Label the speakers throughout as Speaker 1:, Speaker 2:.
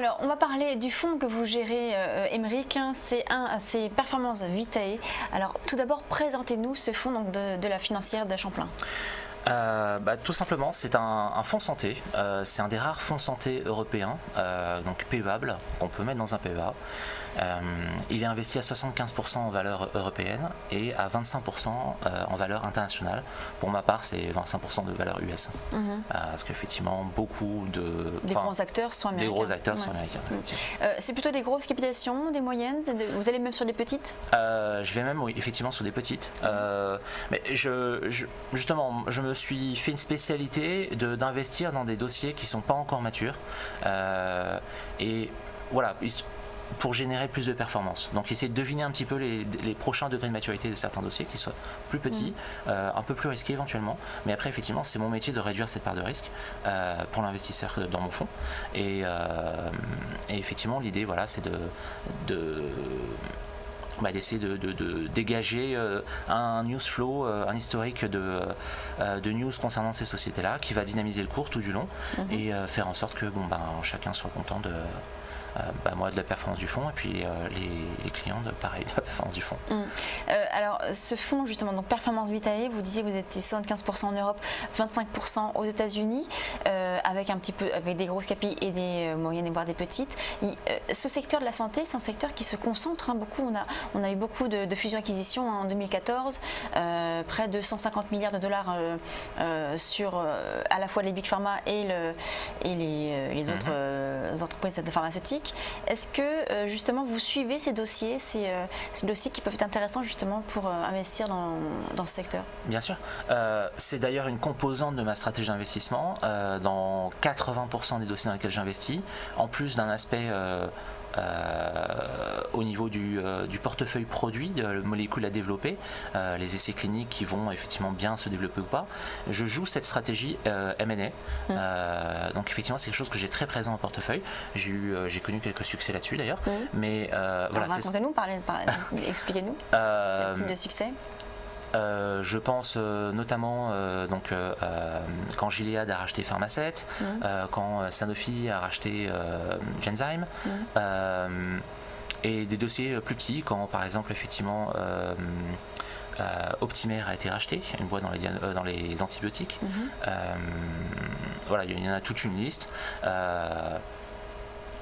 Speaker 1: Alors, on va parler du fonds que vous gérez, Émeric, c'est Performance Vitae. Alors, tout d'abord, présentez-nous ce fonds donc, de la financière de Champlain.
Speaker 2: Tout simplement, c'est un fonds santé. C'est un des rares fonds santé européens, donc PEAble, qu'on peut mettre dans un PEA. Il est investi à 75% en valeur européenne et à 25% en valeur internationale. Pour ma part, c'est 25% de valeur US. Parce qu'effectivement, beaucoup
Speaker 1: des gros acteurs sont américains.
Speaker 2: Des gros acteurs sont américains.
Speaker 1: C'est plutôt des grosses capitalisations, des moyennes? Vous allez même sur des petites?
Speaker 2: Je vais même, oui, effectivement, sur des petites. Mais justement, je me suis fait une spécialité d'investir dans des dossiers qui ne sont pas encore matures. Et voilà, pour générer plus de performance. Donc essayer de deviner un petit peu les prochains degrés de maturité de certains dossiers qui soient plus petits, un peu plus risqués éventuellement. Mais après, effectivement, c'est mon métier de réduire cette part de risque pour l'investisseur dans mon fonds. Et effectivement, l'idée, voilà, c'est d'essayer de dégager un news flow, un historique de news concernant ces sociétés-là qui va dynamiser le cours tout du long et faire en sorte que chacun soit content de moi de la performance du fonds et puis les clients de pareil de la performance du fonds.
Speaker 1: Alors ce fonds justement, donc Performance Vitae, vous disiez vous étiez 75% en Europe, 25% aux États-Unis, avec des grosses capilles et des moyennes et voire des petites. Ce secteur de la santé, c'est un secteur qui se concentre beaucoup. On a eu beaucoup de fusions-acquisitions en 2014, près de 150 milliards de dollars sur à la fois les big pharma et les autres entreprises pharmaceutiques. Est-ce que justement vous suivez ces dossiers, ces dossiers qui peuvent être intéressants justement pour investir dans ce secteur?
Speaker 2: Bien sûr. C'est d'ailleurs une composante de ma stratégie d'investissement dans 80% des dossiers dans lesquels j'investis, en plus d'un aspect au niveau du portefeuille produit, de molécules à développer, les essais cliniques qui vont effectivement bien se développer ou pas. Je joue cette stratégie M&A. Donc effectivement c'est quelque chose que j'ai très présent en portefeuille. J'ai connu quelques succès là-dessus d'ailleurs. Mais voilà.
Speaker 1: Racontez-nous, expliquez-nous quel type de succès.
Speaker 2: Je pense notamment quand Gilead a racheté Pharmasset, quand Sanofi a racheté Genzyme, et des dossiers plus petits quand par exemple effectivement Optimer a été racheté, une boîte dans les antibiotiques. Voilà, il y en a toute une liste.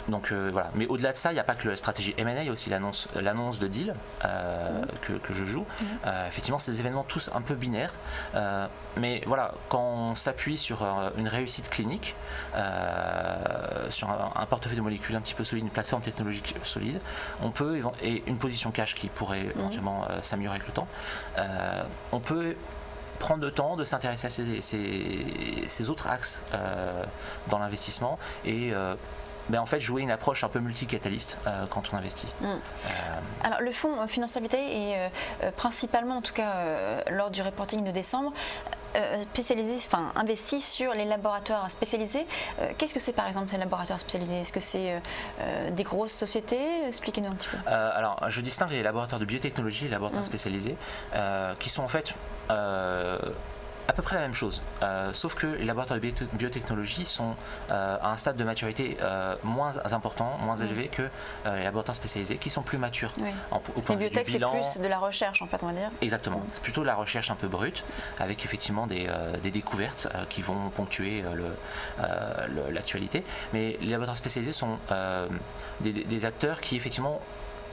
Speaker 2: Donc voilà, mais au-delà de ça, il n'y a pas que la stratégie M&A, il y a aussi l'annonce de deal que je joue. Effectivement, c'est des événements tous un peu binaires, mais voilà, quand on s'appuie sur une réussite clinique, sur un portefeuille de molécules un petit peu solide, une plateforme technologique solide, et une position cash qui pourrait éventuellement s'améliorer avec le temps, on peut prendre le temps de s'intéresser à ces autres axes dans l'investissement et en fait jouer une approche un peu multicatalyste quand on investit.
Speaker 1: Alors le fonds Financière Vitae est principalement, en tout cas lors du reporting de décembre, investi sur les laboratoires spécialisés. Qu'est-ce que c'est par exemple ces laboratoires spécialisés? Est-ce que c'est des grosses sociétés? Expliquez-nous un petit peu.
Speaker 2: Alors je distingue les laboratoires de biotechnologie et les laboratoires spécialisés qui sont en fait à peu près la même chose, sauf que les laboratoires de biotechnologie sont à un stade de maturité moins important, moins élevé que les laboratoires spécialisés qui sont plus matures. Au point
Speaker 1: les biotech, c'est plus de la recherche en fait, on va dire.
Speaker 2: Exactement, c'est plutôt de la recherche un peu brute, avec effectivement des découvertes qui vont ponctuer l'actualité. Mais les laboratoires spécialisés sont des acteurs qui effectivement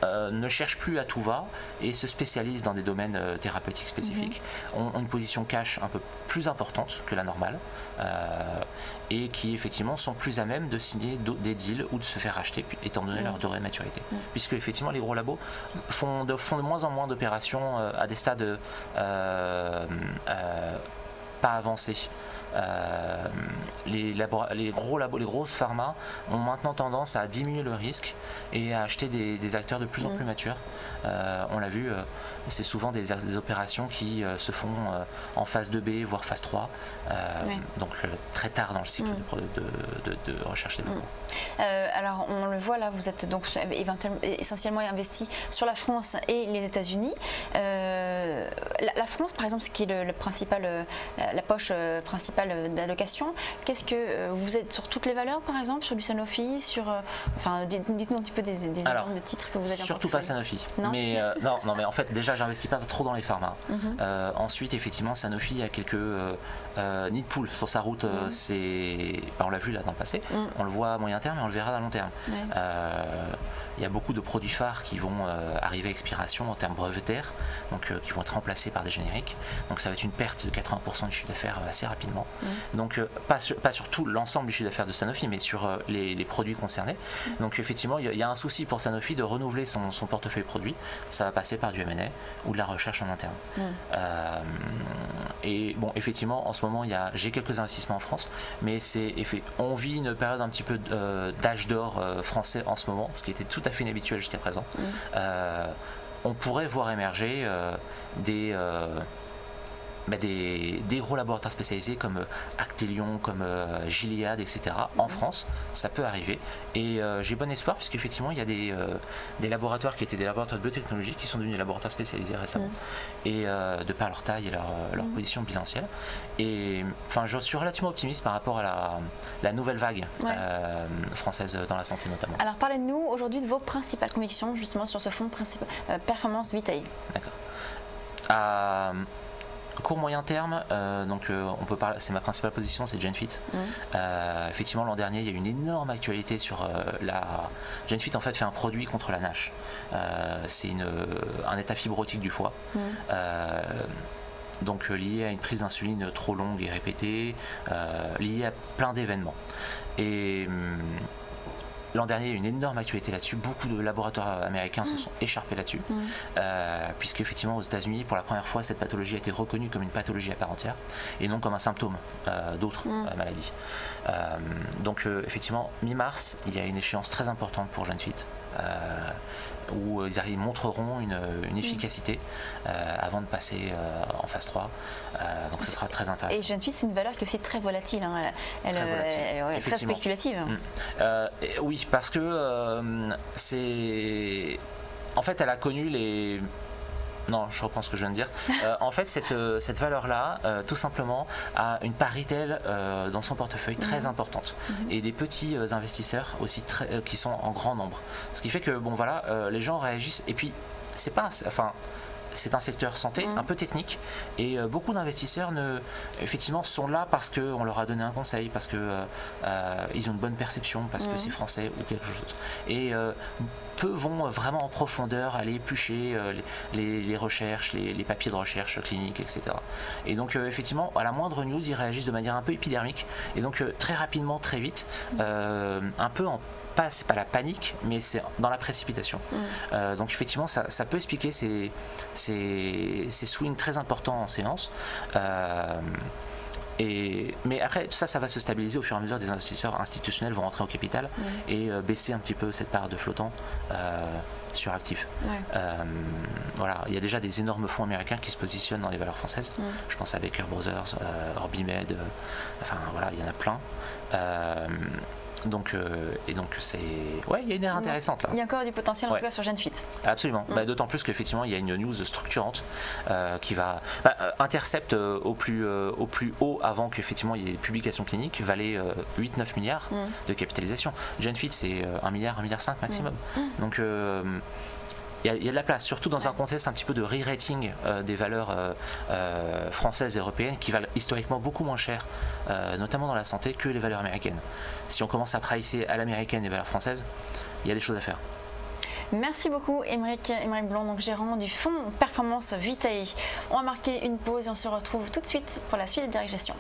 Speaker 2: ne cherchent plus à tout va et se spécialisent dans des domaines thérapeutiques spécifiques, ont une position cash un peu plus importante que la normale et qui effectivement sont plus à même de signer des deals ou de se faire racheter étant donné leur durée de maturité. Puisque effectivement les gros labos font de moins en moins d'opérations à des stades pas avancés. Les gros labos, les grosses pharma ont maintenant tendance à diminuer le risque et à acheter des acteurs de plus en plus matures. On l'a vu, c'est souvent des opérations qui se font en phase 2B voire phase 3, donc très tard dans le cycle de recherche et développement.
Speaker 1: Alors on le voit là, vous êtes donc essentiellement investi sur la France et les États-Unis. La France par exemple, ce qui est la poche principale principal d'allocation. Qu'est-ce que vous êtes sur toutes les valeurs, par exemple, sur du Sanofi, enfin, dites-nous un petit peu des exemples de titres que vous avez en
Speaker 2: surtout pas Sanofi.
Speaker 1: Non.
Speaker 2: Mais non, mais en fait, déjà, j'investis pas trop dans les pharma. Ensuite, effectivement, Sanofi a quelques nids de poules sur sa route. On l'a vu là dans le passé. On le voit à moyen terme et on le verra à long terme. Il y a beaucoup de produits phares qui vont arriver à expiration en termes brevetaires, donc qui vont être remplacés par des génériques. Donc ça va être une perte de 80% du chiffre d'affaires assez rapidement. Donc pas sur tout l'ensemble du chiffre d'affaires de Sanofi, mais sur les produits concernés. Donc effectivement, il y a un souci pour Sanofi de renouveler son portefeuille produit. Ça va passer par du M&A ou de la recherche en interne. Et bon, effectivement, en ce moment, j'ai quelques investissements en France, mais on vit une période un petit peu d'âge d'or français en ce moment, ce qui était tout à fait inhabituel jusqu'à présent. On pourrait voir émerger des gros laboratoires spécialisés comme Actelion, comme Gilead, etc. en France. Ça peut arriver. Et j'ai bon espoir, puisqu'effectivement, il y a des laboratoires qui étaient des laboratoires de biotechnologie qui sont devenus des laboratoires spécialisés récemment. Et de par leur taille et leur position bilancielle. Et enfin, je suis relativement optimiste par rapport à la nouvelle vague française dans la santé notamment.
Speaker 1: Alors parlez-nous aujourd'hui de vos principales convictions justement sur ce fonds Performance Vitae.
Speaker 2: D'accord. Court moyen terme, on peut parler, c'est ma principale position, c'est GenFit. Effectivement, l'an dernier, il y a eu une énorme actualité sur GenFit. En fait, fait un produit contre la NASH. C'est un état fibrotique du foie. Donc lié à une prise d'insuline trop longue et répétée, lié à plein d'événements. Et l'an dernier, il y a eu une énorme actualité là-dessus. Beaucoup de laboratoires américains se sont écharpés là-dessus, puisque effectivement aux États-Unis, pour la première fois, cette pathologie a été reconnue comme une pathologie à part entière et non comme un symptôme d'autres maladies. Donc effectivement, mi-mars, il y a une échéance très importante pour GenFit. Où ils montreront une efficacité avant de passer en phase 3. Donc ce sera très intéressant.
Speaker 1: Et GenFit, c'est une valeur qui est aussi très volatile. Elle est très spéculative.
Speaker 2: Oui, parce que en fait, elle a connu les... Non, je reprends ce que je viens de dire. En fait, cette valeur-là, tout simplement, a une part retail dans son portefeuille très importante. Et des petits investisseurs aussi qui sont en grand nombre. Ce qui fait que, bon voilà, les gens réagissent. Et puis, c'est un secteur santé un peu technique et beaucoup d'investisseurs effectivement sont là parce qu'on leur a donné un conseil, parce qu'ils ont une bonne perception, parce que c'est français ou quelque chose d'autre. Et peu vont vraiment en profondeur aller éplucher les recherches, les papiers de recherche cliniques, etc. Et donc effectivement, à la moindre news, ils réagissent de manière un peu épidermique et donc très rapidement, très vite, un peu c'est pas la panique, mais c'est dans la précipitation. Donc effectivement, ça peut expliquer ces swings très importants en séance. Mais après, ça va se stabiliser au fur et à mesure. Des investisseurs institutionnels vont rentrer au capital et baisser un petit peu cette part de flottant sur actifs. Voilà, il y a déjà des énormes fonds américains qui se positionnent dans les valeurs françaises. Je pense à Baker Brothers, Orbimed, enfin voilà, il y en a plein. Donc c'est il y a une ère intéressante là.
Speaker 1: Il y a encore du potentiel en tout cas sur GenFit.
Speaker 2: Absolument. D'autant plus qu'effectivement il y a une news structurante qui va Intercept au plus haut avant qu'effectivement il y ait des publications cliniques valait 8-9 milliards de capitalisation. GenFit c'est 1 milliard, 1,5 milliard maximum. Donc il y a de la place, surtout dans un contexte un petit peu de re-rating des valeurs françaises et européennes qui valent historiquement beaucoup moins cher, notamment dans la santé, que les valeurs américaines. Si on commence à pricer à l'américaine les valeurs françaises, il y a des choses à faire.
Speaker 1: Merci beaucoup Aymeric Blanc, donc gérant du fonds Performance Vitae. On va marquer une pause et on se retrouve tout de suite pour la suite de Direct Gestion.